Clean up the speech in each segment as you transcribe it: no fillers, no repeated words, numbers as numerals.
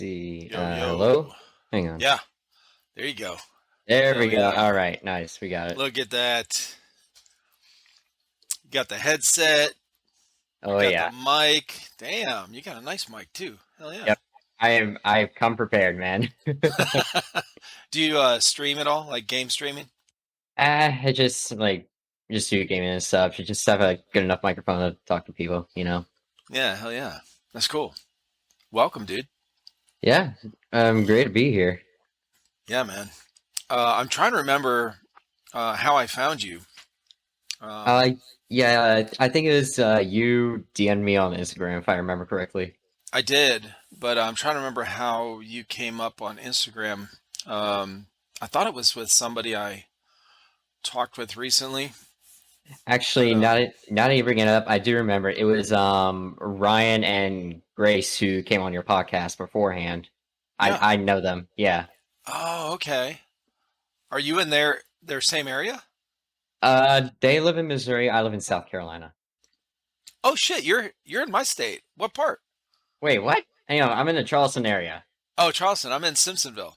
See. Yo, yo. Hello? Hang on. Yeah, there you go. There we Hell go. yeah. All right. Nice. We got it. Look at that. You got the headset. You Oh, got the yeah. mic. Damn, you got a nice mic too. Hell yeah. Yep. I've come prepared, man. Do you stream at all? Like game streaming? I just do gaming and stuff. You just have a good enough microphone to talk to people. Yeah, hell yeah. That's cool. Welcome, dude. Yeah. Great to be here. Yeah, man. I'm trying to remember how I found you. Um, Uh, yeah, I think it was you DM'd me on Instagram, if I remember correctly. I did, but I'm trying to remember how you came up on Instagram. I thought it was with somebody I talked with recently, but Actually, now that you bring it up, I do remember it was Ryan and Grace who came on your podcast beforehand. I yeah. I know them. Yeah. Oh, okay. Are you in their same area? They live in Missouri. I live in South Carolina. Oh shit, you're in my state. What part? Wait, what? Hang on, I'm in the Charleston area. Oh, Charleston. I'm in Simpsonville.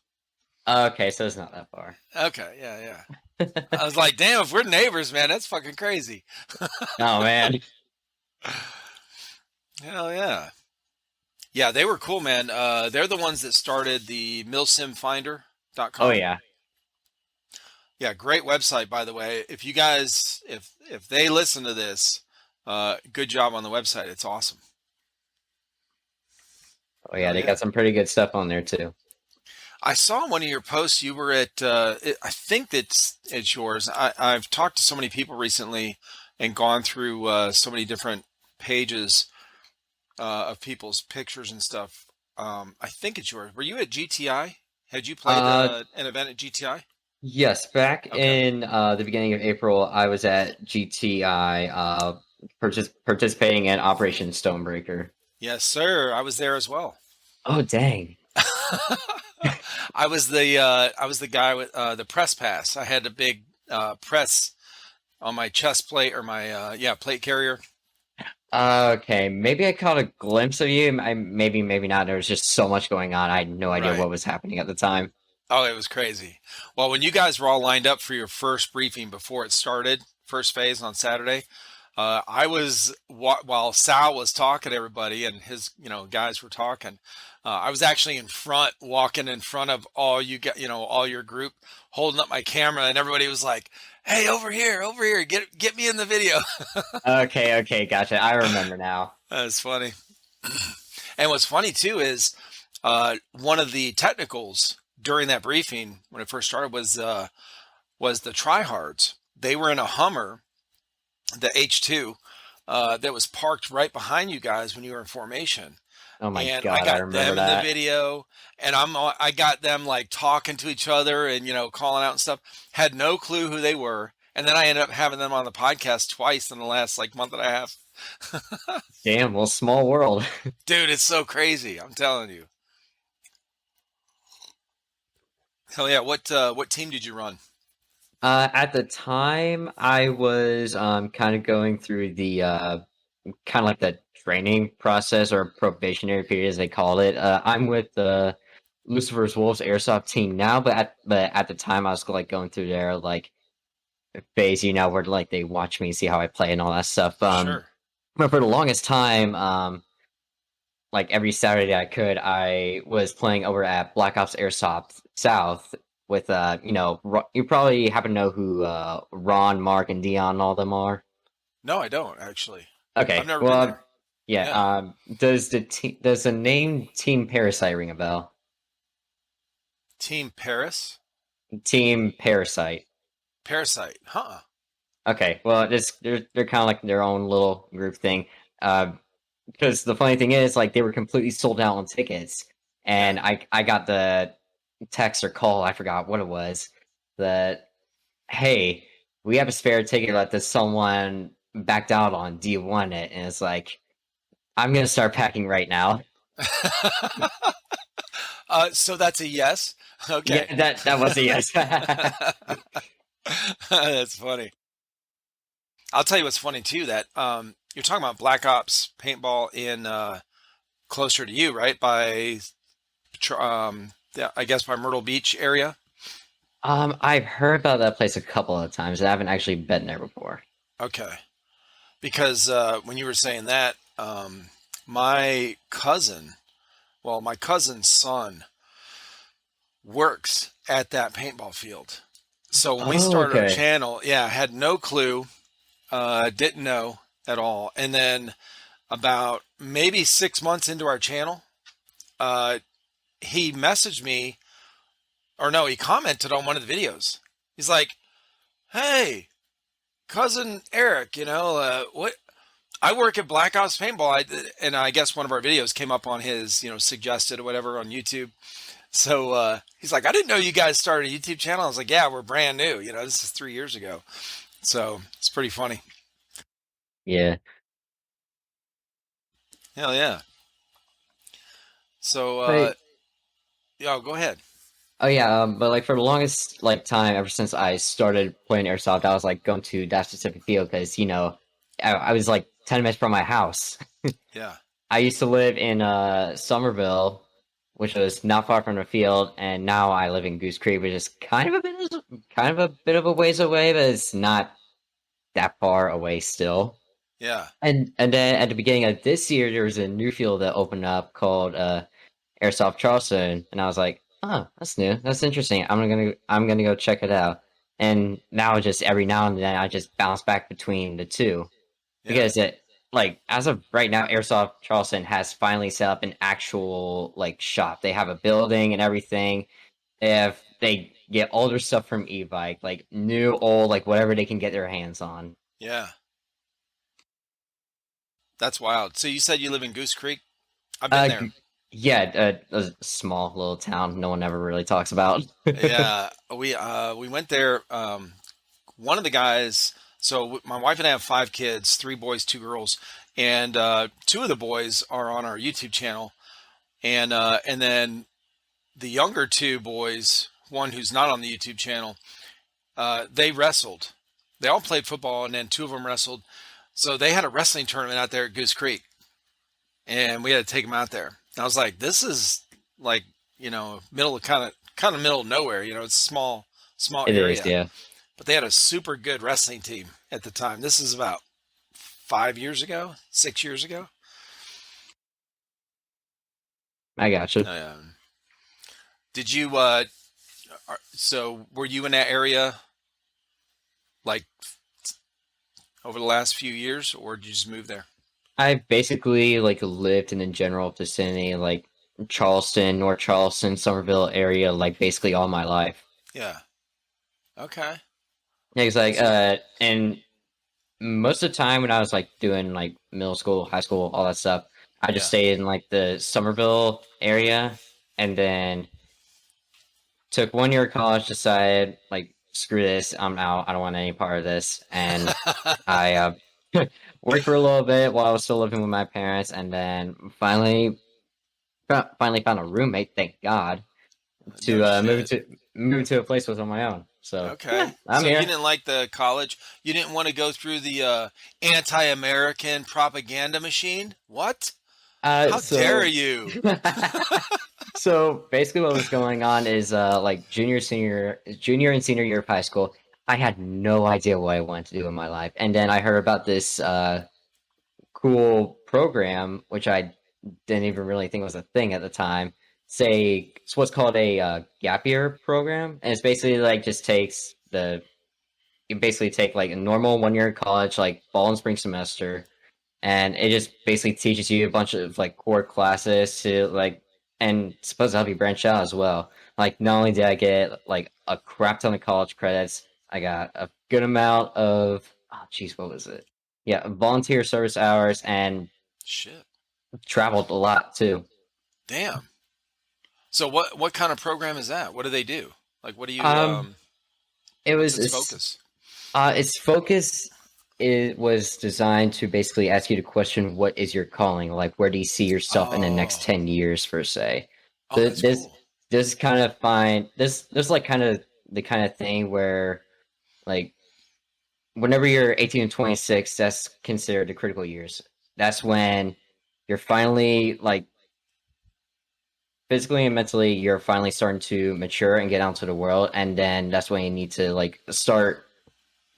Okay, so it's not that far. Okay, yeah, yeah. I was like, damn, if we're neighbors, man, that's fucking crazy. Oh man. Hell yeah. Yeah, they were cool, man. They're the ones that started the Oh milsimfinder.com. yeah. Yeah, great website, by the way. If you guys, if they listen to this, good job on the website. It's awesome. Oh yeah, Hell they yeah. got some pretty good stuff on there too. I saw in one of your posts you were at. I think it's yours. I've talked to so many people recently and gone through so many different pages of people's pictures and stuff. I think it's yours. Were you at GTI? Had you played Uh an event at GTI? yes, back Okay. in the beginning of April, I was at GTI participating in Operation Stonebreaker. Yes, sir. I was there as well. Oh dang. I was the guy with the press pass. I had a big press on my chest plate or my plate carrier. Okay, maybe I caught a glimpse of you. Maybe not. There was just so much going on. I had no idea Right. what was happening at the time. Oh, it was crazy. Well, when you guys were all lined up for your first briefing before it started, first phase on Saturday, I was while Sal was talking to everybody and his guys were talking. I was actually in front, walking in front of all you get, all your group, holding up my camera, and everybody was like, "Hey, over here, get me in the video." Okay, okay, gotcha. I remember now. That's funny. And what's funny too is one of the technicals during that briefing when it first started was the tryhards. They were in a Hummer, the H2, that was parked right behind you guys when you were in formation. Oh my And I God, I got remember them in the that. video, and I got them like talking to each other and calling out and stuff. Had no clue who they were, and then I ended up having them on the podcast twice in the last like month and a half. Damn, well, small world. Dude, it's so crazy. I'm telling you. Hell yeah! What team did you run? At the time, I was kind of going through the kind of like the training process or probationary period, as they call it. I'm with the Lucifer's Wolves Airsoft team now, but at the time, I was like going through their like phase, where like they watch me, see how I play, and all that stuff. Sure. But for the longest time, like every Saturday I could, I was playing over at Black Ops Airsoft South with you probably happen to know who Ron, Mark, and Dion and all them are. No, I don't actually. I've Okay, never been well, there. yeah. Yeah. Does the name Team Parasite ring a bell? Team Paris? Team Parasite. Parasite. Huh. Okay, well, they're kind of like their own little group thing. Because the funny thing is, like, they were completely sold out on tickets, Yeah. and I got the text or call, I forgot what it was, that hey, we have a spare ticket that someone backed out on. Do you want it? And it's like, I'm gonna start packing right now. So that's a yes. Okay. Yeah, that was a yes. That's funny. I'll tell you what's funny too. That you're talking about Black Ops paintball in closer to you, right? By Yeah, I guess by Myrtle Beach area. I've heard about that place a couple of times. I haven't actually been there before. Okay, because when you were saying that, my cousin, well, my cousin's son works at that paintball field. So when we Oh, started our okay. channel, yeah, I had no clue, didn't know at all. And then about maybe 6 months into our channel, uh, he messaged me, or no, he commented on one of the videos. He's like, "Hey, cousin Eric, what? I work at Black Ops Paintball, and I guess one of our videos came up on his, suggested or whatever on YouTube. So he's like, I didn't know you guys started a YouTube channel. I was like, yeah, we're brand new. This is 3 years ago. So it's pretty funny. Yeah. Hell yeah. So But yeah, go ahead. oh yeah, but like for the longest like time, ever since I started playing airsoft, I was like going to that specific field because I was like 10 minutes from my house. Yeah, I used to live in Somerville, which was not far from the field, and now I live in Goose Creek, which is kind of a bit of a ways away, but it's not that far away still. yeah, And then at the beginning of this year, there was a new field that opened up called Airsoft Charleston, and I was like, oh, that's new. That's interesting. I'm gonna go check it out. And now just every now and then I just bounce back between the two yeah, because it like as of right now, Airsoft Charleston has finally set up an actual like shop. They have a building and everything. They get older stuff from e-bike, like new, old, like whatever they can get their hands on. yeah. That's wild. So you said you live in Goose Creek? I've been there. G- yeah, a small little town no one ever really talks about. Yeah, we went there. One of the guys. So my wife and I have 5 kids, 3 boys, 2 girls, and two of the boys are on our YouTube channel, and then the younger 2 boys, one who's not on the YouTube channel, they wrestled. They all played football, and then 2 of them wrestled. So they had a wrestling tournament out there at Goose Creek, and we had to take them out there. And I was like, "This is like middle of kind of middle of nowhere. It's a small It is, area, yeah. but they had a super good wrestling team at the time. This is about 5 years ago, 6 years ago. I got you. Did you? So were you in that area like over the last few years, or did you just move there? I basically like lived in the general vicinity, like Charleston, North Charleston, Somerville area, like basically all my life. Yeah. Okay. Yeah, it's like So and most of the time when I was like doing like middle school, high school, all that stuff, I just yeah. stayed in like the Somerville area, and then took 1 year of college, decided like screw this, I'm out, I don't want any part of this, and I worked for a little bit while I was still living with my parents, and then finally found a roommate, thank God, to No shit. move into a place was on my own. So yeah, Okay. I'm So you here. didn't like the college? You didn't want to go through the anti-American propaganda machine? What? How dare So you? so basically, what was going on is like junior and senior year of high school. I had no idea what I wanted to do in my life, and then I heard about this cool program, which I didn't even really think was a thing at the time. Say it's what's called a gap year program, and it's basically like just takes the you basically take like a normal 1 year of college, like fall and spring semester, and it just basically teaches you a bunch of like core classes to like, and it's supposed to help you branch out as well. Like, not only did I get like a crap ton of college credits, I got a good amount of oh jeez, what was it? Yeah, volunteer service hours and Shit. traveled a lot too. Damn. So what kind of program is that? What do they do? Like what do you Um, it what's was its focus? its focus it was designed to basically ask you to question what is your calling, like where do you see yourself in the next Oh. 10 years, per se. Oh, The, that's cool. this kind of find this like kind of the kind of thing where like whenever you're 18 and 26, that's considered the critical years. That's when you're finally like physically and mentally, you're finally starting to mature and get out into the world, and then that's when you need to like start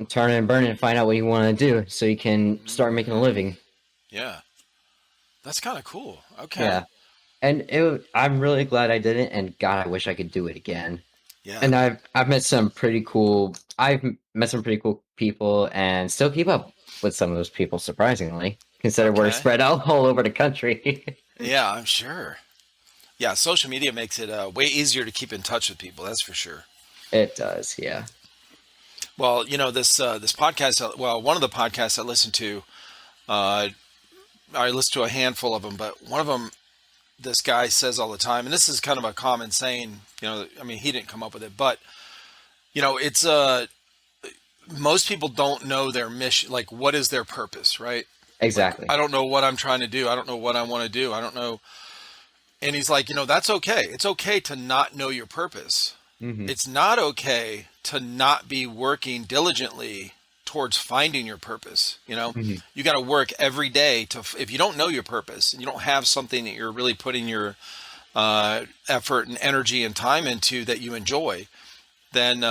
turning and burning and find out what you want to do, so you can start making a Mm, living. yeah, that's kind of cool. Okay. Yeah, and I'm really glad I did it, and God, I wish I could do it again. Yeah. And I've met some pretty cool. I've met some pretty cool people, and still keep up with some of those people. Surprisingly, consider we're Okay. spread out all over the country. Yeah, I'm sure. Yeah, social media makes it way easier to keep in touch with people. That's for sure. It does, yeah. Well, this podcast. Well, one of the podcasts I listen to, uh, I listen to a handful of them, but one of them, this guy says all the time, and this is kind of a common saying. I mean, he didn't come up with it, but it's most people don't know their mission. Like, what is their purpose, right? Like, Exactly. I don't know what I'm trying to do. I don't know what I want to do. I don't know. And he's like, that's okay. It's okay to not know your purpose. Hmm. It's not okay to not be working diligently towards finding your purpose. Hmm. You got to work every day if you don't know your purpose and you don't have something that you're really putting your effort and energy and time into that you enjoy, then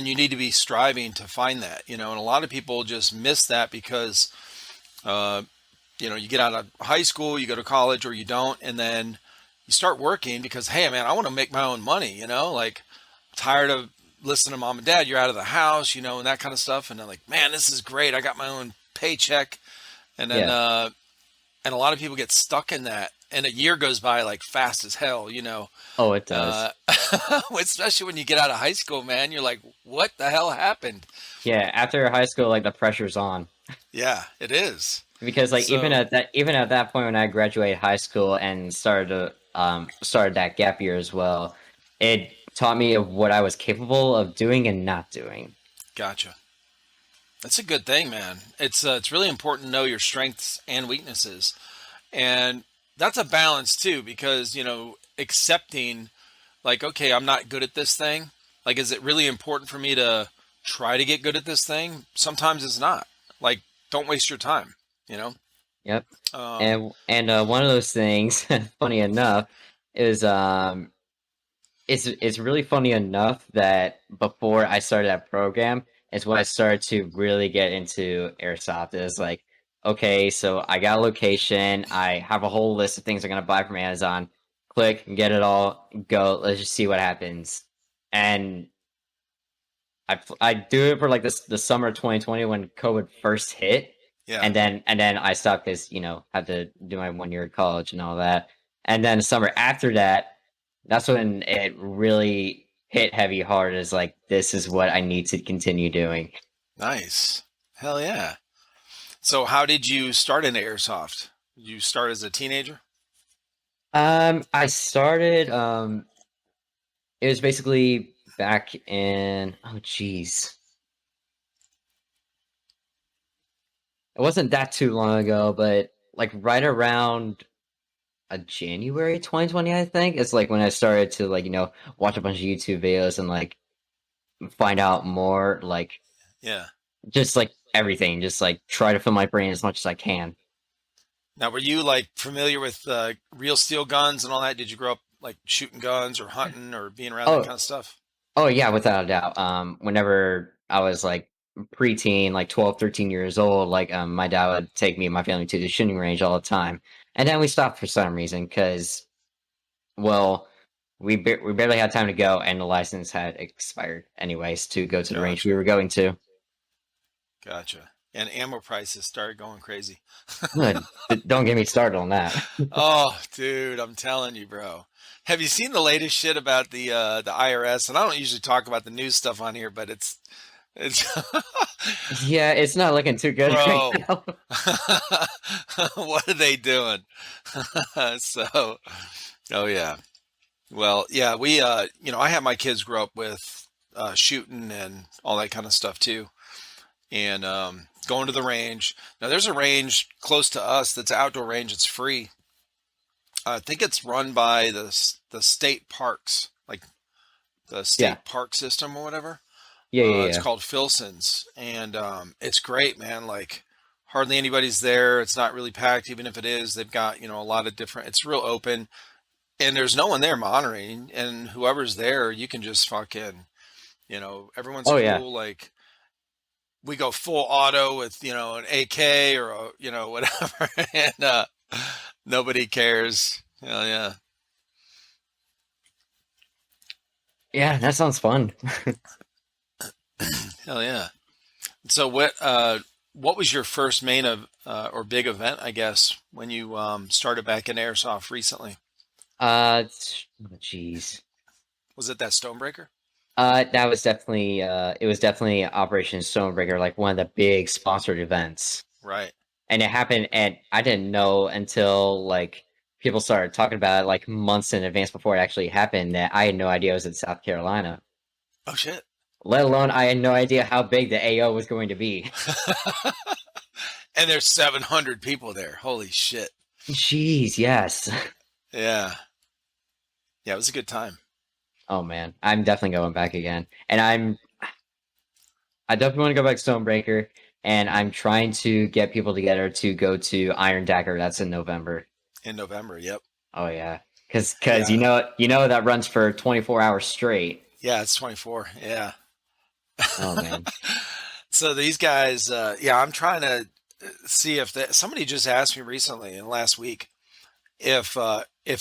you need to be striving to find that. And a lot of people just miss that because uh, you get out of high school, you go to college, or you don't, and then you start working because, hey, man, I want to make my own money. Like, tired of listening to mom and dad. You're out of the house, and that kind of stuff. And they're like, man, this is great. I got my own paycheck. And then, Yeah. and a lot of people get stuck in that. And a year goes by like fast as hell. Oh, it does. Uh, especially when you get out of high school, man, you're like, what the hell happened? Yeah, after high school, like the pressure's on. Yeah, it is. Because like So, even at that point when I graduated high school and started that gap year as well, it taught me of what I was capable of doing and not doing. gotcha. That's a good thing, man. It's really important to know your strengths and weaknesses. And that's a balance too, because, accepting like, okay, I'm not good at this thing. Like, is it really important for me to try to get good at this thing? Sometimes it's not. Like, don't waste your time, you know? Yep. Um, And one of those things, funny enough, is it's really funny enough that before I started that program is when I started to really get into airsoft. Is like, okay, so I got a location, I have a whole list of things I'm gonna buy from Amazon. Click, get it all, go. Let's just see what happens. And I do it for like this the summer of 2020 when COVID first hit, yeah, and then I stopped because had to do my 1 year of college and all that. And then the summer after that, that's when it really hit heavy hard. Is like this is what I need to continue doing. nice. Hell yeah. So, how did you start into airsoft? Did you start as a teenager? I started. It was basically back in geez, it wasn't that too long ago, but like right around January 2020, I think. It's like when I started to like, watch a bunch of YouTube videos and like find out more, like Yeah. just like everything, just like try to fill my brain as much as I can. Now, were you like familiar with real steel guns and all that? Did you grow up like shooting guns or hunting or being around that Oh, kind of stuff? oh yeah, without a doubt. Whenever I was like preteen, like 12, 13 years old, like my dad would take me and my family to the shooting range all the time. And then we stopped for some reason because, well, we barely had time to go, and the license had expired anyways to go to the range we Gotcha. were going to. Gotcha. And ammo prices started going crazy. Good. Don't get me started on that. Oh, dude, I'm telling you, bro. Have you seen the latest shit about the IRS? And I don't usually talk about the news stuff on here, but it's Yeah, it's not looking too good right bro. now. What are they doing? So, oh yeah. Well, yeah, I had my kids grow up with shooting and all that kind of stuff too, and going to the range. Now, there's a range close to us that's an outdoor range. It's free. I think it's run by the state parks, like the Yeah, state park system or whatever. yeah, yeah, It's yeah. called Filson's, and it's great, man. Like, hardly anybody's there. It's not really packed, even if it is. They've got a lot of different. It's real open. and there's no one there monitoring, and whoever's there, you can just fucking, everyone's Oh yeah. cool. Like we go full auto with, an AK or whatever, and nobody cares. Hell yeah. Yeah, that sounds fun. Hell yeah. So what was your first main of or big event, I guess, when you started back in airsoft recently? Jeez. Was it that Stonebreaker? That was definitely it was definitely Operation Stonebreaker, like one of the big sponsored events. Right. And it happened, and I didn't know until like people started talking about it like months in advance before it actually happened that I had no idea it was in South Carolina. Oh shit. Let alone I had no idea how big the AO was going to be. And there's 700 people there. Holy shit. Jeez, yes. Yeah. Yeah, it was a good time. Oh man, I'm definitely going back again. And I definitely want to go back to Stonebreaker, and I'm trying to get people together to go to Iron Dagger. That's in November. In November. Yep. Oh yeah, because Yeah. you know that runs for 24 hours straight. Yeah, it's 24. Yeah. Oh man. So these guys, yeah, I'm trying to see somebody just asked me recently in last week if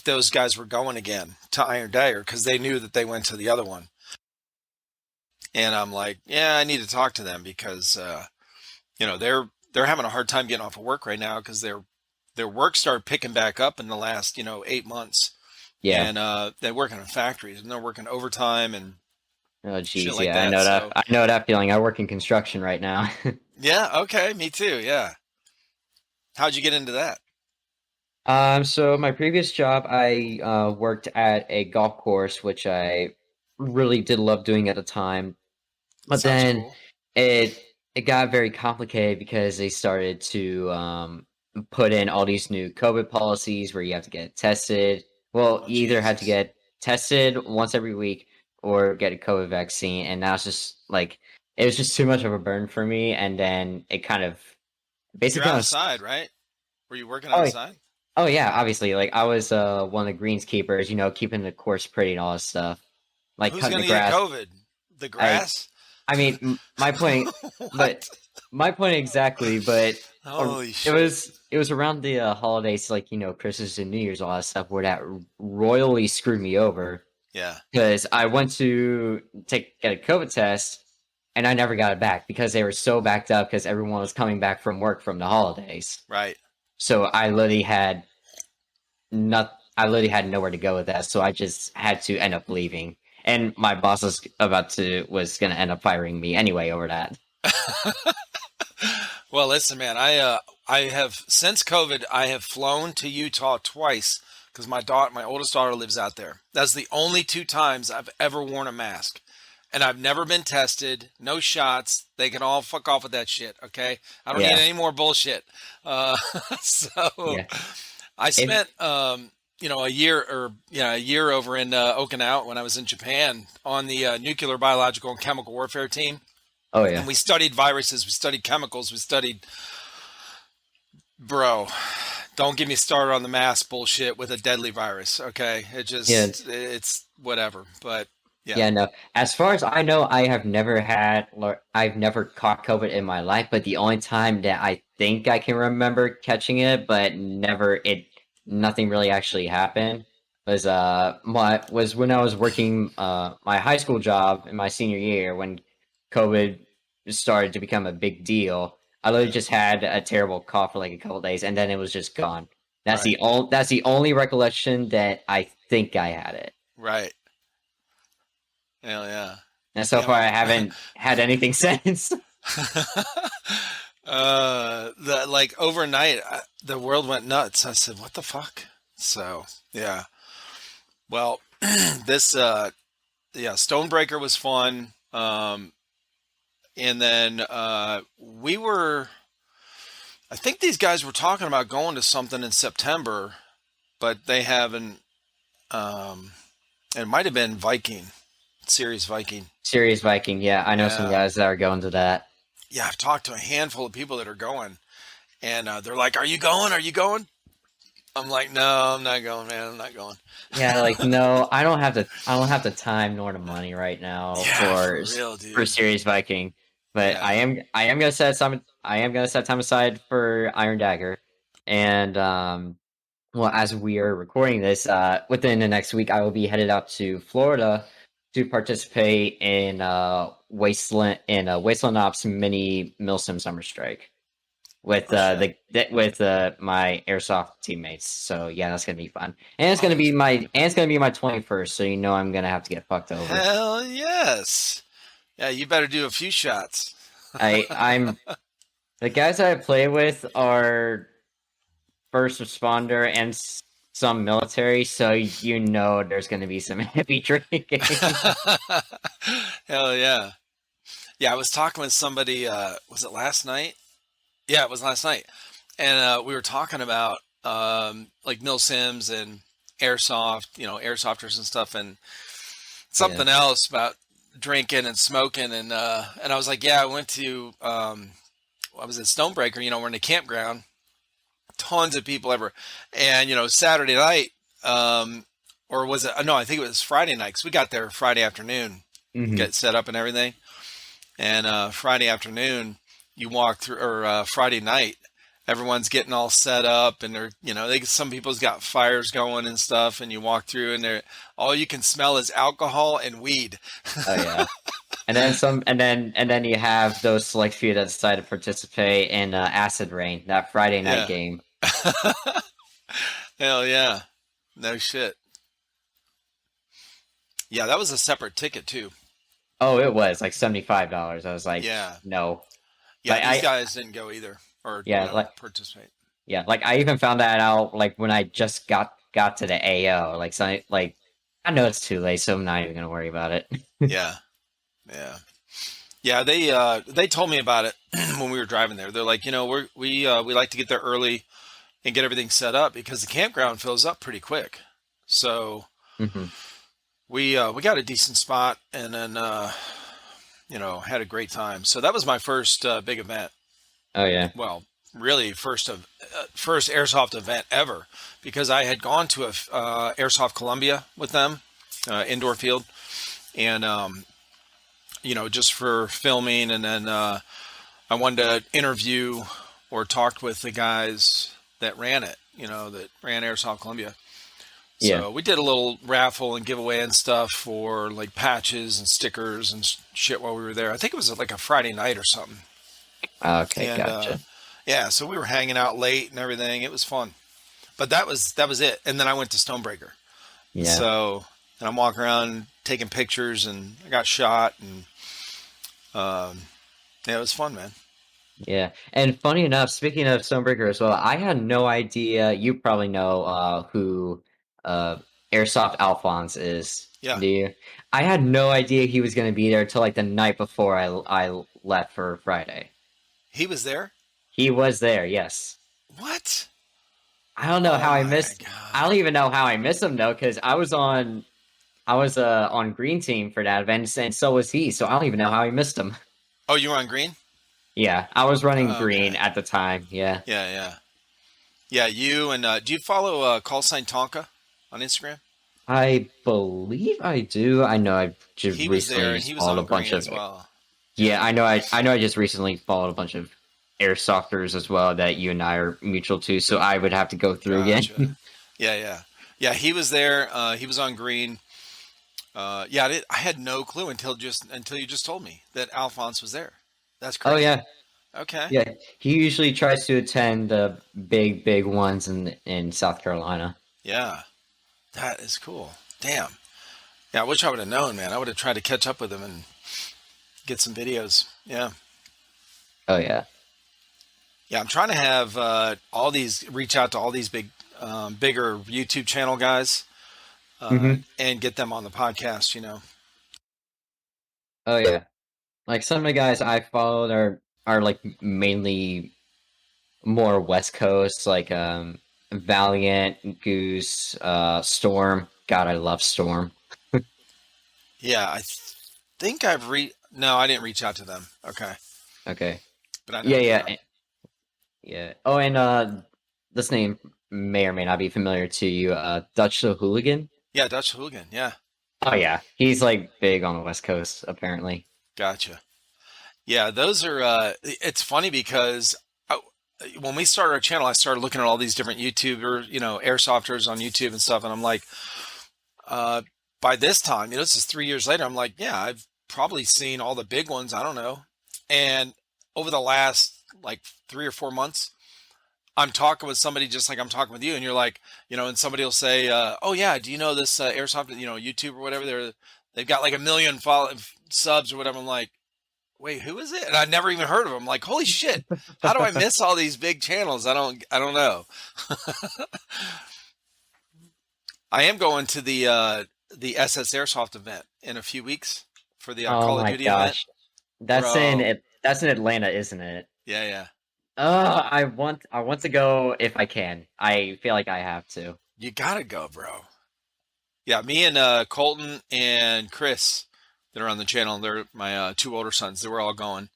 those guys were going again to Iron Dagger because they knew that they went to the other one. And I'm like, yeah, I need to talk to them because they're having a hard time getting off of work right now because their work started picking back up in the last 8 months, Yeah. and they work in factories and they're working overtime and Oh shit geez, like yeah, I that. know that. So I know that feeling. I work in construction right now. yeah, okay, me too. Yeah, how'd you get into that? So my previous job, I worked at a golf course, which I really did love doing at the time. But Sounds then cool. it got very complicated because they started to put in all these new COVID policies where you have to get tested. Well, Oh you either had to Jesus. get tested once every week or get a COVID vaccine, and that was just like it was just too much of a burden for me. And then it kind of You're basically kind of outside, right? Were you working oh outside? oh yeah, obviously like I was one of the greenskeepers, keeping the course pretty and all this stuff, like Who's cutting the gonna get grass. COVID? The I grass? I mean, my point, but What? my point exactly. But Holy it shit. was around the holidays, like Christmas and New Year's, all that stuff, where that royally screwed me over Yeah. because I went to get a COVID test and I never got it back because they were so backed up because everyone was coming back from work from the holidays. Right. So I literally had nowhere to go with that. So I just had to end up leaving. And my boss was gonna end up firing me anyway over that. Well, listen, man. I have since COVID, I have flown to Utah twice because my oldest daughter, lives out there. That's the only two times I've ever worn a mask, and I've never been tested. No shots. They can all fuck off with that shit. Okay, I don't need Yeah, any more bullshit. Uh, so yeah. I If spent a year or yeah a year over in Okinawa when I was in Japan on the nuclear, biological, and chemical warfare team, oh and yeah, we studied viruses, we studied chemicals, we studied. Bro, don't get me started on the mask bullshit with a deadly virus. Okay, yeah, it's whatever. But yeah, yeah. No, as far as I know, I've never caught COVID in my life. But the only time that I think I can remember catching it, but nothing really actually happened, was when I was working my high school job in my senior year when COVID started to become a big deal. I literally yeah, just had a terrible cough for like a couple days, and then it was just gone. right, That's the only recollection that I think I had it. right. Hell yeah. And so Yeah, far, I my haven't had anything since. the like overnight, the world went nuts. I said, "What the fuck?" So yeah. Well, this yeah, Stonebreaker was fun. And then we were. I think these guys were talking about going to something in September, but they haven't. Um, it might have been Viking, Series Viking. Serious Viking, yeah, I know some Yeah, guys that are going to that. yeah. I've talked to a handful of people that are going, and they're like, "Are you going? Are you going?" I'm like, no, I'm not going, man. I'm not going. Yeah, like no, I don't have the time nor the money right now Yeah, for for real, for dude. serious Viking. But Yeah. I am gonna set some I am gonna set time aside for Iron Dagger. And well, as we are recording this, within the next week I will be headed out to Florida to participate in Wasteland Ops mini Milsim Summer Strike with Oh shit. with my airsoft teammates. So yeah, that's gonna be fun. Oh, that's cool. And it's gonna be my 21st. So you know I'm gonna have to get fucked over. Hell yes. Yeah, you better do a few shots. I'm the guys that I play with are first responder and some military. So you know there's gonna be some heavy drinking. Hell yeah. Yeah, I was talking with somebody, was it last night? Yeah, it was last night. And we were talking about like mil sims and airsoft, airsofters and stuff, and Yeah. something else about drinking and smoking. And I was like, yeah, I went to, I was at Stonebreaker, we're in the campground, tons of people ever. And, Saturday night, or was it, no, I think it was Friday night, 'cause we got there Friday afternoon, Hmm. get set up and everything. And Friday afternoon, you walk through, or Friday night, everyone's getting all set up, and they're, some people's got fires going and stuff, and you walk through, and they're all you can smell is alcohol and weed. Oh yeah. And then you have those select few that decide to participate in Acid Rain, that Friday night Yeah. game. Hell yeah. No shit. Yeah, that was a separate ticket too. Oh, it was like $75. I was like, Yeah. no. Yeah, Like these guys didn't go either, or, yeah, like participate. yeah, like I even found that out like when I just got to the AO. Like so, like I know it's too late, so I'm not even gonna worry about it. Yeah. Yeah. Yeah, they told me about it when we were driving there. They're like, we like to get there early and get everything set up because the campground fills up pretty quick. So Hmm. we got a decent spot, and then had a great time. So that was my first big event. Oh yeah. Well, really first airsoft event ever, because I had gone to a airsoft Columbia with them, indoor field, and just for filming, and then I wanted to interview or talk with the guys that ran it, that ran Airsoft Columbia. Yeah. So we did a little raffle and giveaway and stuff for like patches and stickers and shit while we were there. I think it was like a Friday night or something. Okay, And gotcha. yeah, so we were hanging out late and everything. It was fun. But that was it. And then I went to Stonebreaker. Yeah. So, and I'm walking around taking pictures, and I got shot, and um, yeah, it was fun, man. Yeah. And funny enough, speaking of Stonebreaker as well, I had no idea. You probably know who uh Airsoft Alphonse is, Yeah, do you? I had no idea he was going to be there till like the night before I left for Friday. he was there. He was there, yes. What? I don't know Oh how I my missed. I god. don't even know how I missed him though, because I was on green team for that event, and so was he. So I don't even know how I missed him. Oh, you were on green? Yeah, I was running green Okay. at the time. Yeah. Yeah, yeah. Yeah, you and do you follow call sign Tonka on Instagram? I believe I do. I know I just He was there recently and just he was followed a on bunch green of as well. yeah, Yeah. I know I just recently followed a bunch of airsofters as well that you and I are mutual to, so I would have to go through Gotcha. again. Yeah, yeah. Yeah, he was there. He was on green. Yeah, I had no clue until you just told me that Alphonse was there. That's Oh crazy. yeah. Okay. Yeah. He usually tries to attend the big ones in South Carolina. Yeah. That is cool. Damn. Yeah, I wish I would have known, man. I would have tried to catch up with him and get some videos. Yeah. Oh yeah. Yeah, I'm trying to have reach out to all these bigger YouTube channel guys, Hmm. and get them on the podcast. Oh yeah. Like some of the guys I followed are like mainly more West Coast, like Valiant, Goose, Storm. God, I love Storm. Yeah, think I've No, I didn't reach out to them. Okay, Okay. but I know Yeah, who they yeah, are. yeah. Oh, and this name. may or may not be familiar to you. Dutch the Hooligan. Yeah, Dutch Hooligan. Yeah, Oh yeah, he's like big on the West Coast apparently. gotcha. Yeah, those are. It's funny because when we started our channel, I started looking at all these different YouTubers, airsofters on YouTube and stuff, and I'm like, uh, by this time, this is 3 years later. I'm like, yeah, I've probably seen all the big ones. I don't know. And over the last like 3 or 4 months, I'm talking with somebody just like I'm talking with you, and you're like, and somebody will say, "Oh yeah, do you know this airsoft, YouTube or whatever? They've got like a million subs or whatever." I'm like, "Wait, who is it?" And I've never even heard of them. I'm like, "Holy shit! How do I miss all these big channels? I don't know." I am going to the SS Airsoft event in a few weeks for the Oh Call of my Duty event, gosh, bro. that's in Atlanta, isn't it? Yeah, yeah. I want to go if I can. I feel like I have to. You gotta go, bro. Yeah, me and Colton and Chris that are on the channel. They're my two older sons. They were all going,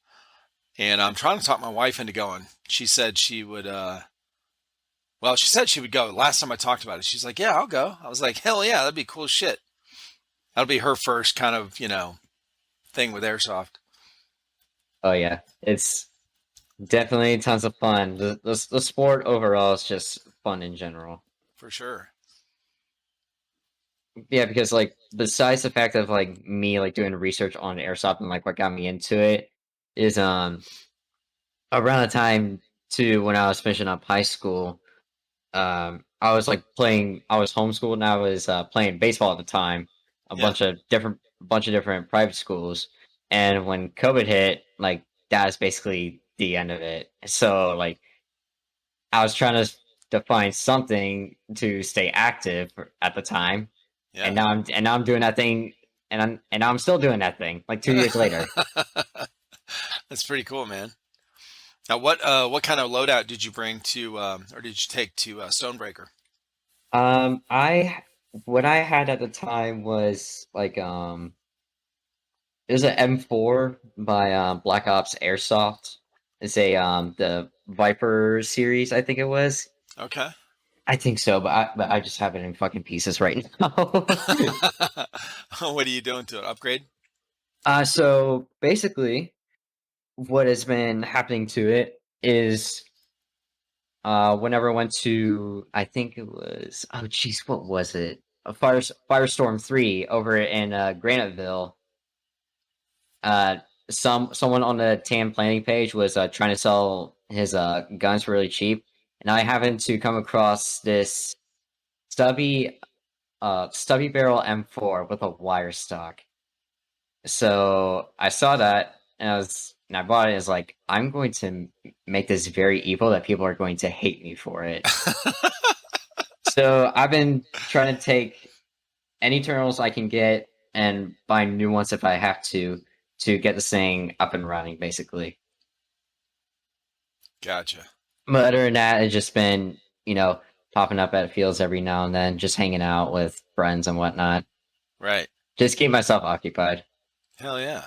and I'm trying to talk my wife into going. She said she would. Well, she said she would go. Last time I talked about it, she's like, "Yeah, I'll go." I was like, "Hell yeah, that'd be cool as shit." That'll be her first kind of thing with airsoft Oh yeah, it's definitely tons of fun. The sport overall is just fun in general. for sure. Yeah, because like besides the fact of like me like doing research on airsoft and like what got me into it is around the time to when I was finishing up high school, I was like playing I was homeschooled and I was playing baseball at the time, Yeah. a bunch of different private schools. And when COVID hit, like that is basically the end of it. So like I was trying to find something to stay active at the time, Yeah. and now I'm doing that thing, and now I'm still doing that thing like 2 years later. That's pretty cool, man. Now, what kind of loadout did you bring to, or did you take to Stonebreaker? I what I had at the time was like it was an M4 by Black Ops Airsoft. It's a the Viper series, I think it was. Okay. I think so, but I just have it in fucking pieces right now. What are you doing to it? Upgrade? So basically, what has been happening to it is whenever I went to I think it was oh jeez, what was it? A Firestorm 3 over in Graniteville. Uh someone on the TAM planning page was trying to sell his guns for really cheap, and I happened to come across this stubby stubby barrel M4 with a wire stock. So I saw that and I bought it as like I'm going to make this very evil that people are going to hate me for it. So I've been trying to take any turtles I can get and buy new ones if I have to get this thing up and running basically. Gotcha. But other than that, it's just been, popping up at fields every now and then, just hanging out with friends and whatnot. Right. Just keep myself occupied. Hell yeah.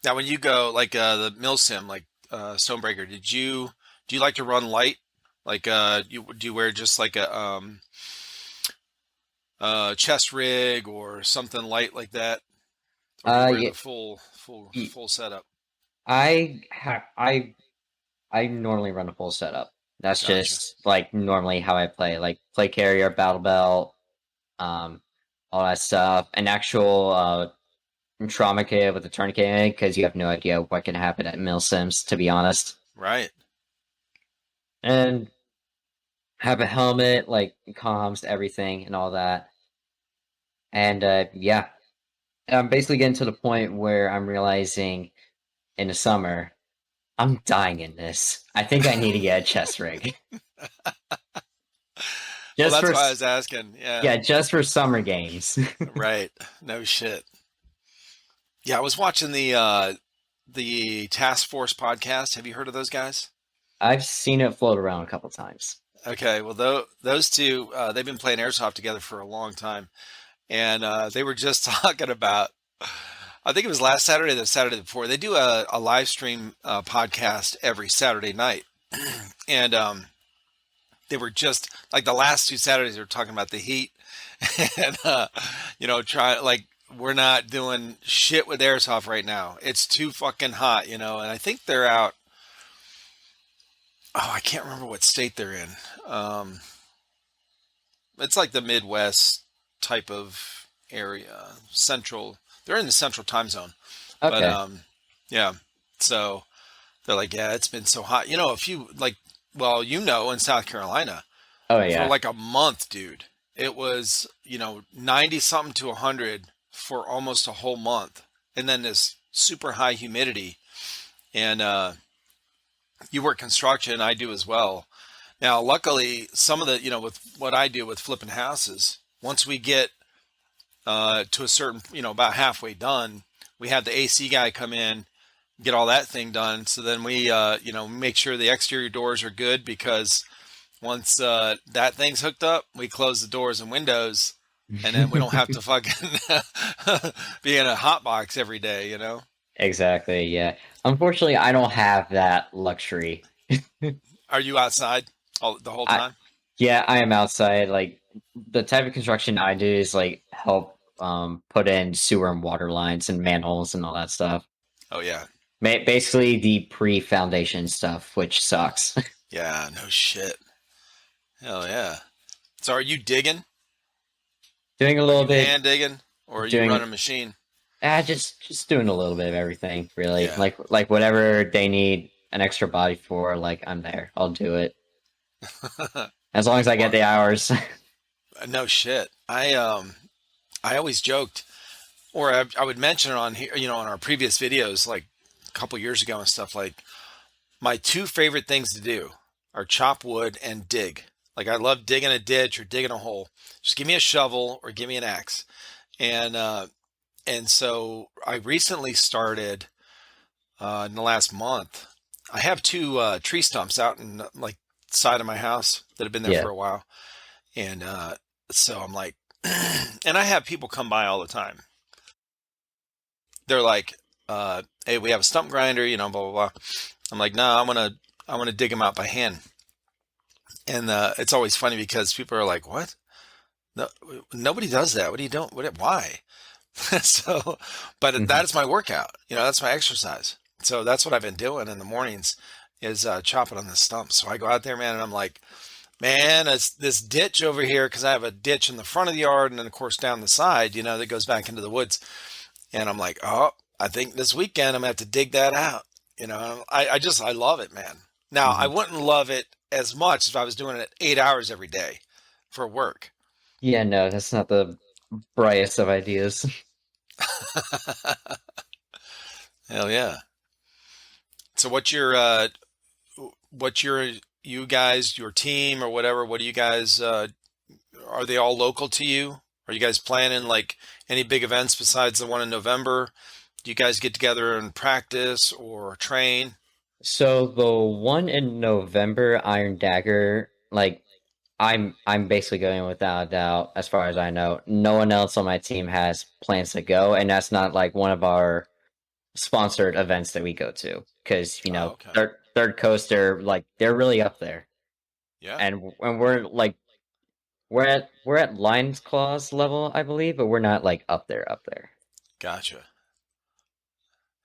Now, when you go like the mill sim, like Stonebreaker, do you like to run light? Like, do you wear just like a chest rig or something light like that, or do you wear Yeah, the full setup? I normally run a full setup. That's Gotcha. just like normally how I play, like play carrier, battle belt, um, all that stuff. An actual trauma kit with a tourniquet because you have no idea what can happen at Mill Sims, to be honest. Right. And have a helmet, like comms, everything, and all that. And yeah, I'm basically getting to the point where I'm realizing in the summer I'm dying in this. I think I need to get a chest rig Well, just that's for why I was asking. Yeah. yeah, just for summer games. Right. No shit. Yeah, I was watching the Task Force podcast. Have you heard of those guys? I've seen it float around a couple times. Okay, well, those two, they've been playing airsoft together for a long time, and they were just talking about. I think it was last Saturday, or the Saturday before. They do a live stream podcast every Saturday night, and they were just like the last two Saturdays they were talking about the heat and try like we're not doing shit with airsoft right now. It's too fucking hot, and I think they're out. Oh, I can't remember what state they're in. Um, it's like the Midwest type of area, central. They're in the central time zone, but Okay. yeah. So they're like, yeah, it's been so hot. If you like, well, in South Carolina Oh for yeah. like a month, dude, it was 90 something to 100 for almost a whole month, and then this super high humidity. And you work construction, I do as well. Now, luckily, some of the, with what I do with flipping houses, once we get to a certain, about halfway done, we have the AC guy come in, get all that thing done. So then we, make sure the exterior doors are good because once that thing's hooked up, we close the doors and windows, and then we don't have to fucking be in a hot box every day. Exactly, yeah. Unfortunately, I don't have that luxury. Are you outside the whole I time? Yeah, I am outside. Like the type of construction I do is like help put in sewer and water lines and manholes and all that stuff. Oh yeah, Basically the pre-foundation stuff, which sucks. yeah, no shit. Hell yeah. So are you digging? Doing a Are little you bit, hand digging, or are you running doing a machine? just doing a little bit of everything, really. Yeah. Like whatever they need an extra body for, like I'm there. I'll do it. As long as I get Well, the hours. no shit. I always joked, or I would mention it on here, on our previous videos, like a couple years ago and stuff. Like my two favorite things to do are chop wood and dig. Like I love digging a ditch or digging a hole. Just give me a shovel or give me an axe. And so I recently started in the last month. I have two tree stumps out in like side of my house that have been there Yeah. for a while, and so I'm like, and I have people come by all the time. They're like, "Hey, we have a stump grinder, blah blah blah." I'm like, "No, I want to dig them out by hand." And it's always funny because people are like, "What? No, nobody does that. What are you doing? Why?" So, but Mhm. that is my workout. That's my exercise. So that's what I've been doing in the mornings is chopping on the stumps. So I go out there, man, and I'm like, man, it's this ditch over here because I have a ditch in the front of the yard and then of course down the side, that goes back into the woods. And I'm like, oh, I think this weekend I'm gonna have to dig that out. I love it, man. Now I Mhm. wouldn't love it as much if I was doing it 8 hours every day for work. Yeah, no, that's not the brightest of ideas. Hell yeah. So what's your you guys, your team or whatever, what do you guys are they all local to you? Are you guys planning like any big events besides the one in November? Do you guys get together and practice or train? So the one in November, Iron Dagger, like I'm basically going without a doubt, as far as I know. No one else on my team has plans to go, and that's not like one of our sponsored events that we go to. Because, Oh, okay. Third Coast, they're really up there. Yeah. And we're like we're at Lions Claws level, I believe, but we're not like up there. Gotcha.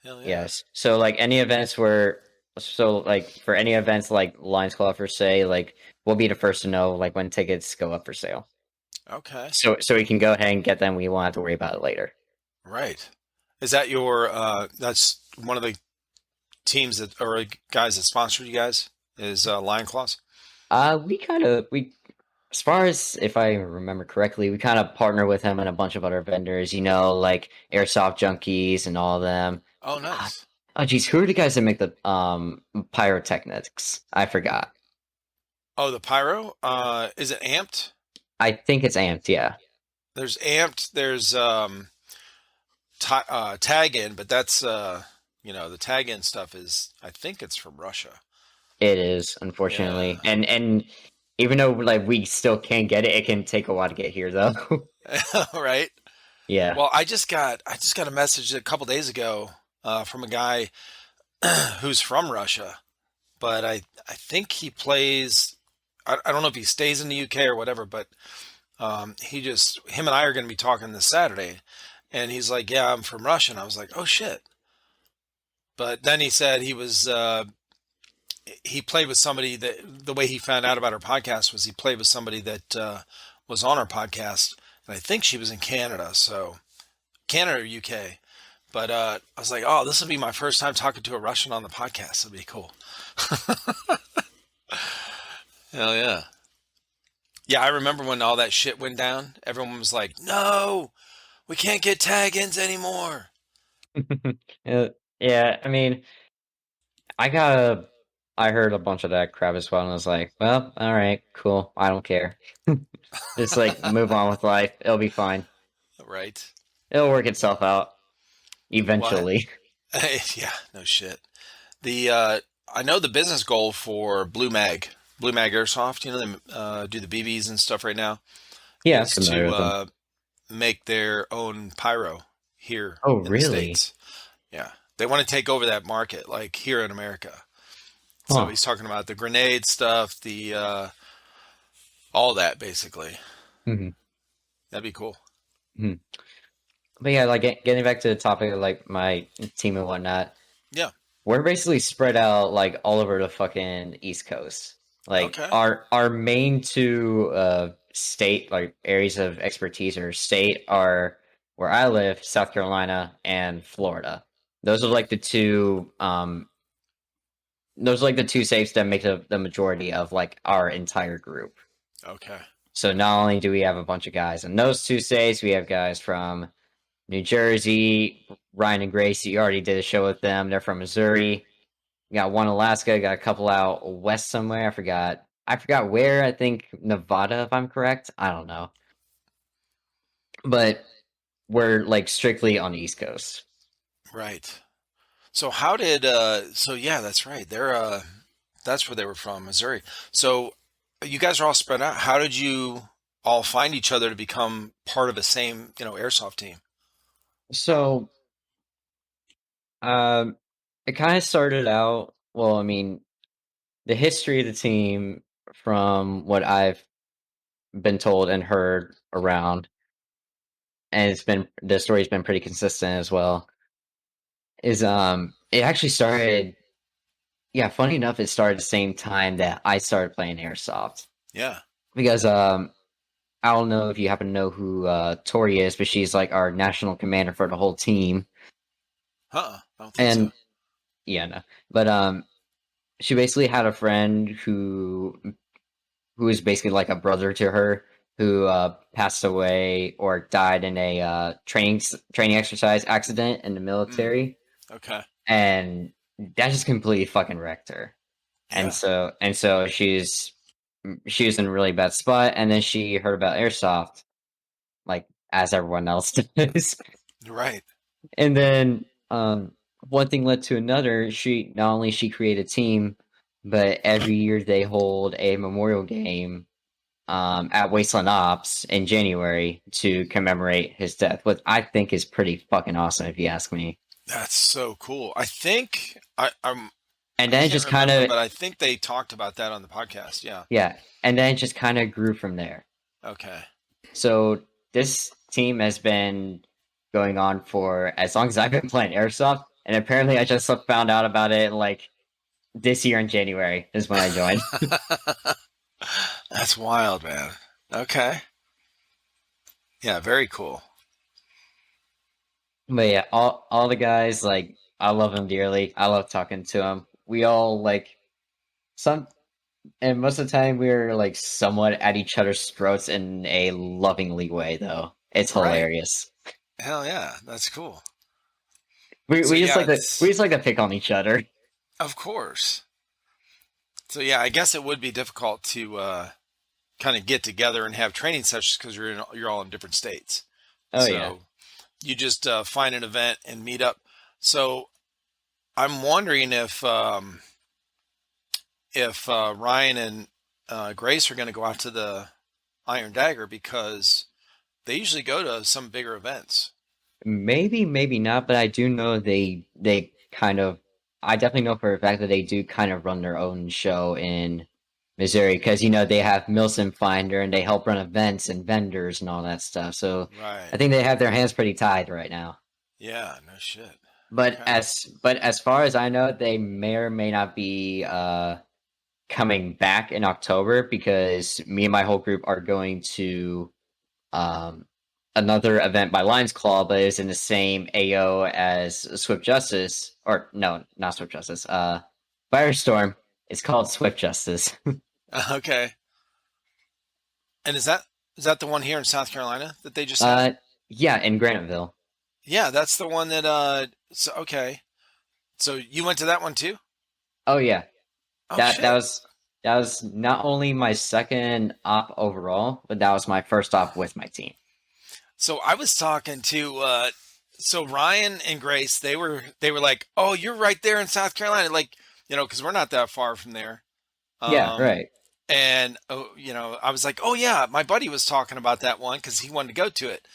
Hell yeah. Yes. So like any events where so like for any events like Lions Club for say, like we'll be the first to know like when tickets go up for sale. Okay. So we can go ahead and get them. We won't have to worry about it later. Right. Is that your that's one of the teams that or guys that sponsored you guys is Lion Claws? We as far as if I remember correctly, we kind of partner with him and a bunch of other vendors, like Airsoft Junkies and all of them. Oh, Ah, nice. oh geez, who are the guys that make the pyrotechnics? I forgot. Oh, the pyro? Is it amped? I think it's Amped, yeah. There's amped, there's tag in, but that's the tag in stuff is I think it's from Russia. It is, Yeah. unfortunately. And even though like we still can't get it, it can take a while to get here though. Right. Yeah. Well, I just got a message a couple days ago from a guy who's from Russia, but I think he plays. I don't know if he stays in the UK or whatever, but him and I are going to be talking this Saturday, and he's like, "Yeah, I'm from Russia." And I was like, "Oh shit!" But then he said he played with somebody that the way he found out about our podcast was he played with somebody that was on our podcast, and I think she was in Canada, so Canada or UK. But I was like, "Oh, this will be my first time talking to a Russian on the podcast. It'll be cool." Hell yeah. Yeah, I remember when all that shit went down. Everyone was like, "No, we can't get tag-ins anymore." Uh, yeah, I mean, I got a, I heard a bunch of that crap as well, and I was like, well, all right, cool. I don't care. Just like move on with life. It'll be fine. Right? It'll work itself out What? eventually. Yeah, no shit. The I know the business goal for Blue Mag Airsoft. You know, they do the BBs and stuff right now. Yeah, I'm Is familiar to with them. make their own pyro here Oh, in the really? States. Yeah, they want to take over that market, like here in America. So Huh. he's talking about the grenade stuff, the all that basically. hmm That'd be cool. hmm But yeah, like getting back to the topic of like my team and whatnot, Yeah. we're basically spread out like all over the fucking East Coast. Like Okay. our main two state like areas of expertise or state are where I live, South Carolina and Florida. Those are like the two those are like the two states that make the majority of like our entire group. Okay. So not only do we have a bunch of guys in those two states, we have guys from New Jersey, Ryan and Gracie. You already did a show with them. They're from Missouri. We got one Alaska. Got a couple out west somewhere. I forgot. I forgot where. I think Nevada, if I'm correct. I don't know. But we're like strictly on the East Coast. Right. So how did so yeah, that's right. They're that's where they were from, Missouri. So you guys are all spread out. How did you all find each other to become part of the same, airsoft team? So um, it kind of started out. Well, I mean, the history of the team, from what I've been told and heard around, and it's been the story's been pretty consistent as well. Is it actually started? Yeah, funny enough, it started the same time that I started playing airsoft Yeah. because I don't know if you happen to know who Tori is, but she's like our national commander for the whole team, Huh. I don't think so. and yeah, no, but she basically had a friend who is basically like a brother to her who passed away or died in a training exercise accident in the Hmm. military, Okay. and that just completely fucking wrecked her. And Yeah. so she was in a really bad spot, and then she heard about airsoft, like as everyone else does. Right. And then one thing led to another. She not only she created a team, but every year they hold a memorial game at Wasteland Ops in January to commemorate his death, which I think is pretty fucking awesome if you ask me. That's so cool. I think And I then it can't just remember, kind of but I think they talked about that on the podcast. Yeah. yeah, and then it just kind of grew from there. Okay. So this team has been going on for as long as I've been playing airsoft, and apparently I just found out about it like this year in January is when I joined. That's wild, man. Okay. Yeah, very cool. But yeah, all the guys like I love them dearly. I love talking to them. We all like some, and most of the time we're like somewhat at each other's throats in a lovingly way, though. It's Right. hilarious. Hell yeah, that's cool. So We just yeah, like to we it's just like to pick on each other. of course. So yeah, I guess it would be difficult to kind of get together and have training sessions because you're all in different states. Oh yeah. So you just find an event and meet up. So I'm wondering if Ryan and Grace are going to go out to the Iron Dagger because they usually go to some bigger events. Maybe, maybe not, but I do know they kind of I definitely know for a fact that they do kind of run their own show in Missouri, because they have Milsim Finder and they help run events and vendors and all that stuff. So Right. I think they have their hands pretty tied right now. Yeah, no shit. But Okay. as far as I know, they may or may not be coming back in October because me and my whole group are going to um, another event by Lions Claw, but it's in the same AO as Swift Justice, or no, not Swift Justice. Firestorm. It's called Swift Justice. Okay. And is that the one here in South Carolina that they just had? uh, yeah, in Graniteville. Yeah, that's the one that so okay. So you went to that one too? Oh yeah, Oh that that shit. was that was not only my second op overall, but that was my first op with my team. So I was talking to so Ryan and Grace, they were like, "Oh, you're right there in South Carolina." Like, cuz we're not that far from there. Yeah, Um right. and I was like, "Oh yeah, my buddy was talking about that one cuz he wanted to go to it."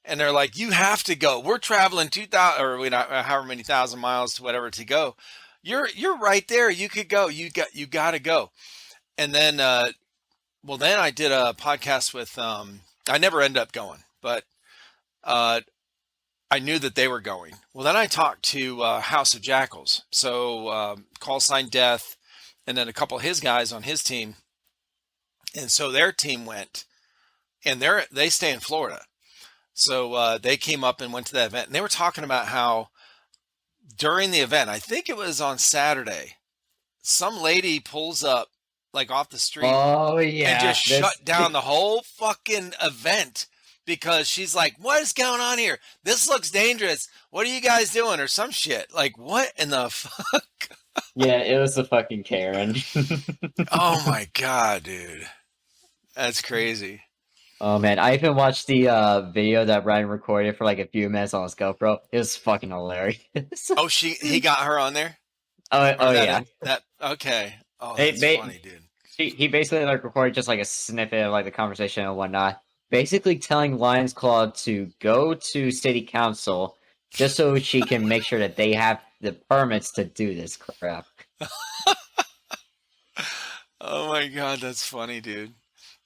And they're like, "You have to go. We're traveling 2,000 or however many thousand miles to whatever to go. You're right there. You could go. You got to go." And then then I did a podcast with I never ended up going, but uh I knew that they were going. Well, then I talked to House of Jackals. So call sign Death and then a couple of his guys on his team. And so their team went and they stay in Florida. So they came up and went to that event, and they were talking about how during the event, I think it was on Saturday, some lady pulls up like off the street Oh and yeah, just this. shut down the whole fucking event because she's like, "What is going on here? This looks dangerous. What are you guys doing?" Or some shit. Like, what in the fuck? Yeah, it was a fucking Karen. Oh my god, dude, that's crazy. Oh man, I even watched the video that Ryan recorded for like a few minutes on his GoPro. It was fucking hilarious. Oh, he got her on there, Oh or that yeah. that okay. Oh, They, that's they funny, dude. he basically like recorded just like a snippet of like the conversation and whatnot, basically telling Lions Claw to go to city council just so she can make sure that they have the permits to do this crap. Oh my God, that's funny, dude.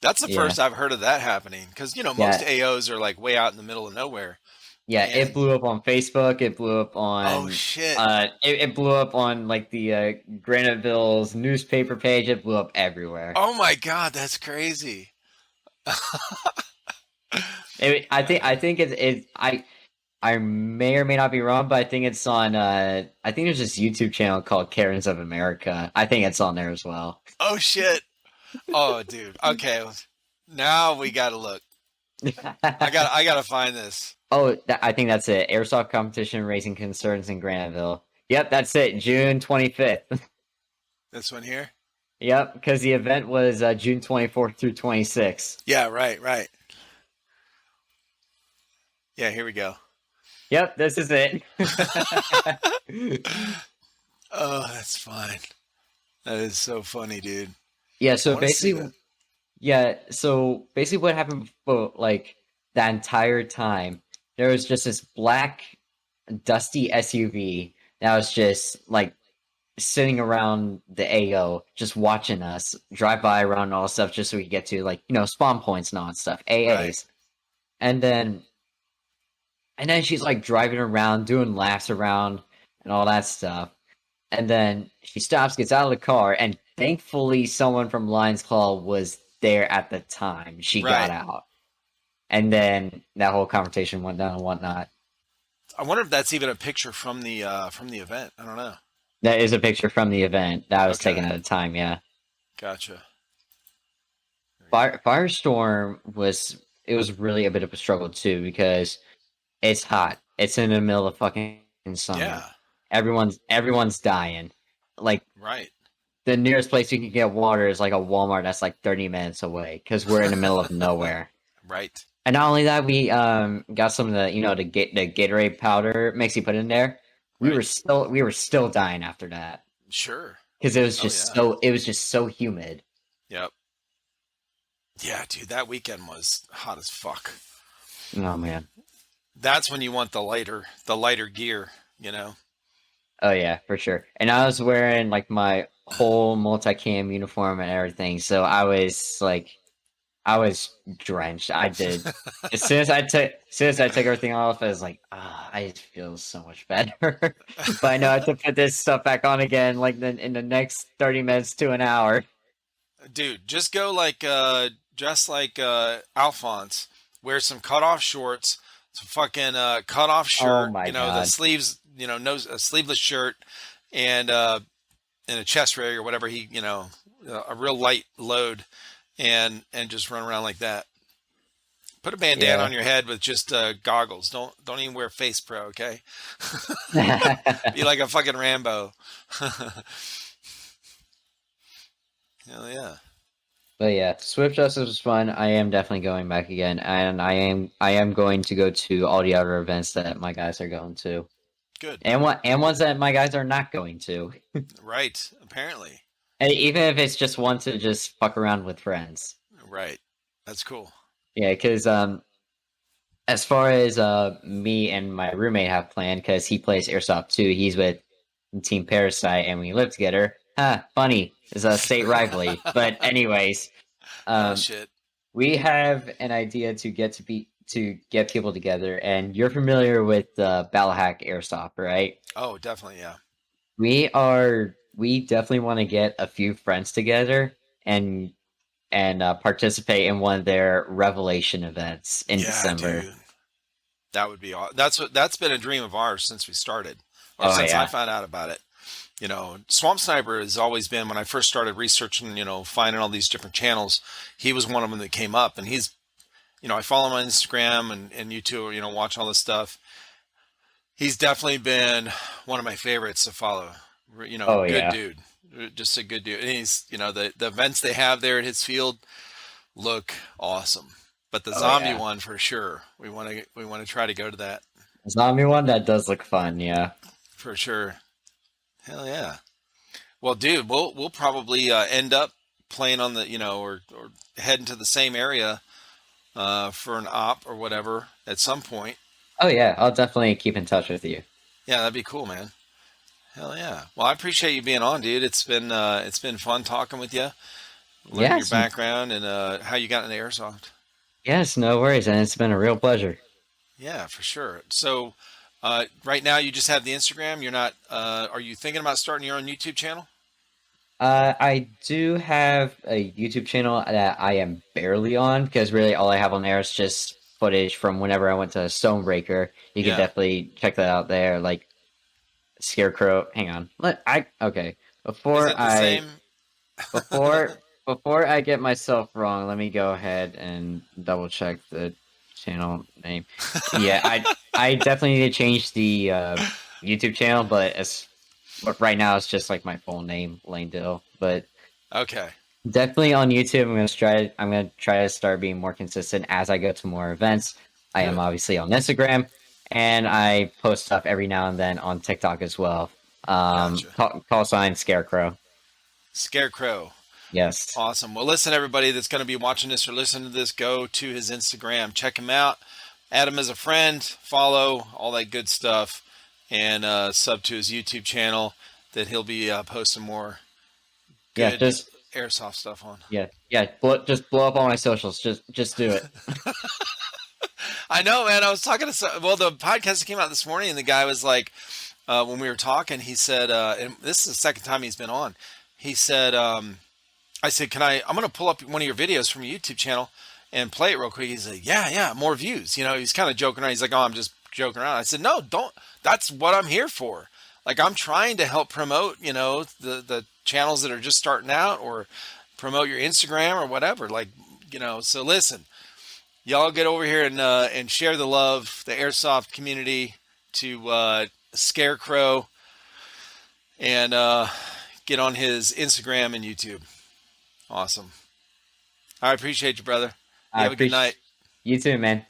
That's the Yeah, first I've heard of that happening because most yeah, AOs are like way out in the middle of nowhere. yeah. It And blew up on Facebook. It blew up oh on shit. it blew up on like the Graniteville's newspaper page. It blew up everywhere. Oh my God, that's crazy. I think I may or may not be wrong, but I think it's on I think there's this YouTube channel called Karens of America. I think it's on there as well. Oh shit. Oh dude. Okay. Now we gotta look. I gotta find this. Oh, I think that's it. Airsoft competition raising concerns in Graniteville. Yep, that's it. June 25th. This one here. Yep, because the event was June 24th through 26th. Yeah, right, right. Yeah, here we go. Yep, this is it. Oh, that's fine. That is so funny, dude. Yeah, I so want to see that. basically what happened for like that entire time, there was just this black dusty SUV that was just like sitting around the AO, just watching us drive by around all stuff, just so we could get to like spawn points and all that stuff, Right. AAs, and then she's like driving around, doing laps around and all that stuff, and then she stops, gets out of the car, and thankfully someone from Lions Claw was there at the time she got Right. out, and then that whole conversation went down and whatnot. I wonder if that's even a picture from the event. I don't know. That is a picture from the event that was Okay. taken at the time. Yeah, Gotcha. There we go. Firestorm was really a bit of a struggle too because it's hot. It's in the middle of fucking summer. Yeah. Everyone's dying. Like Right. the nearest place you can get water is like a Walmart that's like 30 minutes away because we're in the middle of nowhere. Right. And not only that, we got some of the the Gatorade powder mix you put in there. Right. We were still dying after that Sure. because Oh yeah. it was just so humid. Yep. Yeah, dude, that weekend was hot as fuck. Oh man. That's when you want the lighter gear, you know. Oh yeah, for sure. And I was wearing like my whole multicam uniform and everything, so I was drenched. I did. As soon as I took everything off, I was like, ah, I just feel so much better. But I know I have to put this stuff back on again, like in the next 30 minutes to an hour. Dude, just go like dress like Alphonse. Wear some cutoff shorts, some fucking cutoff Oh shirt. my You know the God. sleeves. You know, no a sleeveless shirt and and a chest rig or whatever he. A real light load and just run around like that. Put a bandana Yeah. on your head with just goggles. Don't even wear face pro, okay? Be like a fucking Rambo. Hell yeah. But yeah, Swift Justice was fun. I am definitely going back again, and I am going to go to all the other events that my guys are going to, Good. and ones that my guys are not going to. Right. Apparently. And even if it's just one to just fuck around with friends. Right. That's cool. Yeah, because as far as me and my roommate have planned, because he plays airsoft too. He's with Team Parasite, and we live together. Funny. It's a state rivalry. But anyways, Oh um, shit. we have an idea to get people together, and you're familiar with Ballahack Airsoft, right? Oh, definitely. Yeah. We definitely want to get a few friends together and participate in one of their Revelation events in Yeah, December. dude. That would be aw- that's been a dream of ours since we started, or Oh since I yeah, found out about it. Swamp Sniper has always been when I first started researching, finding all these different channels. He was one of them that came up, and I follow him on Instagram and YouTube. Watch all this stuff. He's definitely been one of my favorites to follow. oh Good yeah, dude, just a good dude. And he's, the events they have there at his field look awesome. But the oh zombie yeah. one for sure. We want to try to go to that Zombie one that does look fun. Yeah. for sure. Hell yeah. Well, dude, we'll probably end up playing on the or heading to the same area for an op or whatever at some point. Oh yeah, I'll definitely keep in touch with you. Yeah, that'd be cool, man. Hell yeah. Well, I appreciate you being on, dude. It's been fun talking with you, learning your Yes, background and how you got into airsoft. yes, no worries, and it's been a real pleasure. Yeah, for sure. So, right now you just have the Instagram. You're not. Are you thinking about starting your own YouTube channel? I do have a YouTube channel that I am barely on because really all I have on there is just footage from whenever I went to Stonebreaker. You can Yeah. definitely check that out there. Like Scarecrow. Hang on. Okay. Is Before it the I same? before before I get myself wrong, let me go ahead and double check the channel name. Yeah, I definitely need to change the YouTube channel, but right now it's just like my full name, Lane Dill. But Okay. definitely on YouTube, I'm gonna try to start being more consistent as I go to more events. I am Good. obviously on Instagram, and I post stuff every now and then on TikTok as well. Gotcha. Call sign Scarecrow. Scarecrow. Yes. Awesome. Well, listen, everybody that's going to be watching this or listening to this, go to his Instagram, check him out, add him as a friend, follow, all that good stuff, and sub to his YouTube channel that he'll be posting more Yeah. good airsoft stuff on. Just blow up all my socials. Just do it. I know, man. I was talking to well, the podcast came out this morning, and the guy was like, when we were talking, he said, and this is the second time he's been on. He said, I said, I'm going to pull up one of your videos from your YouTube channel and play it real quick. He's like, yeah, more views. He's kind of joking around. He's like, oh, I'm just joking around. I said, no, don't. That's what I'm here for. Like, I'm trying to help promote, the channels that are just starting out or promote your Instagram or whatever. Like, so listen, y'all get over here and share the love, the airsoft community to Scarecrow and get on his Instagram and YouTube. Awesome. I appreciate you, brother. You I have a good night. appreciate you too, man.